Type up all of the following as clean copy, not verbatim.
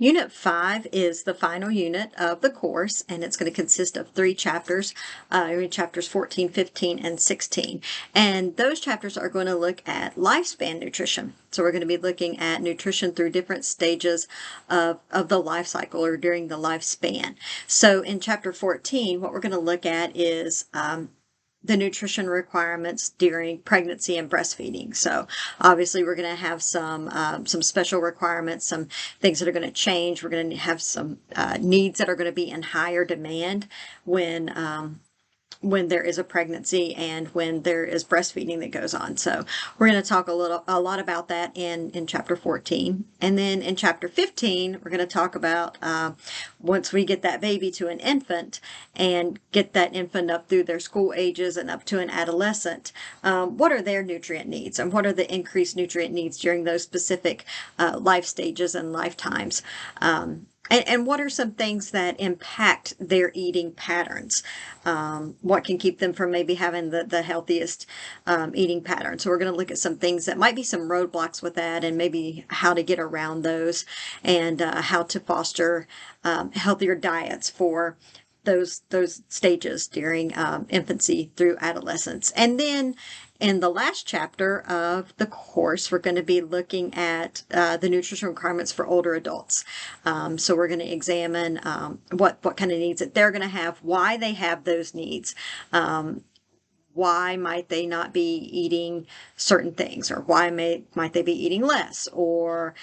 Unit 5 is the final unit of the course, and it's going to consist of 3 chapters, chapters 14, 15, and 16. And those chapters are going to look at lifespan nutrition. So we're going to be looking at nutrition through different stages of the life cycle or during the lifespan. So in chapter 14, what we're going to look at is the nutrition requirements during pregnancy and breastfeeding. So obviously we're going to have some special requirements, some things that are going to change. We're going to have some needs that are going to be in higher demand when there is a pregnancy and when there is breastfeeding that goes on. So we're going to talk a lot about that in chapter 14. And then in chapter 15, we're going to talk about once we get that baby to an infant and get that infant up through their school ages and up to an adolescent, what are their nutrient needs and what are the increased nutrient needs during those specific life stages and lifetimes. And what are some things that impact their eating patterns? What can keep them from maybe having the healthiest eating pattern? So we're going to look at some things that might be some roadblocks with that and maybe how to get around those and how to foster healthier diets for those stages during infancy through adolescence. And then in the last chapter of the course, we're going to be looking at the nutrition requirements for older adults. So we're going to examine what kind of needs that they're going to have, why they have those needs, why might they not be eating certain things, or why might they be eating less, or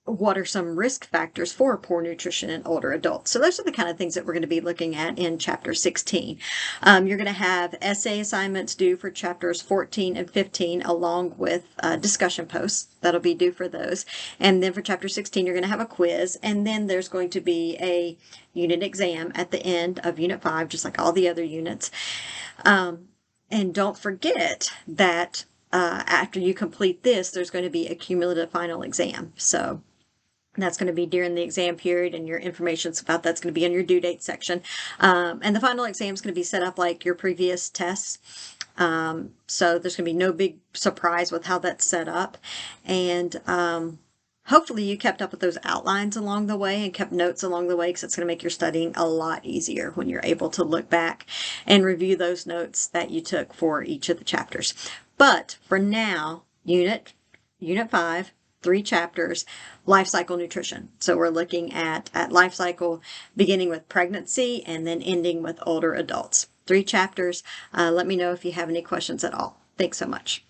what are some risk factors for poor nutrition in older adults. So those are the kind of things that we're going to be looking at in chapter 16. You're going to have essay assignments due for chapters 14 and 15 along with discussion posts that'll be due for those. And then for chapter 16, you're going to have a quiz, and then there's going to be a unit exam at the end of unit 5, just like all the other units. And don't forget that after you complete this, there's going to be a cumulative final exam. So that's going to be during the exam period, and your information about that's going to be in your due date section. And the final exam is going to be set up like your previous tests. So there's going to be no big surprise with how that's set up. And hopefully you kept up with those outlines along the way and kept notes along the way, because it's going to make your studying a lot easier when you're able to look back and review those notes that you took for each of the chapters. But for now, Unit 5, 3 chapters, life cycle nutrition. So we're looking at life cycle beginning with pregnancy and then ending with older adults. 3 chapters. Let me know if you have any questions at all. Thanks so much.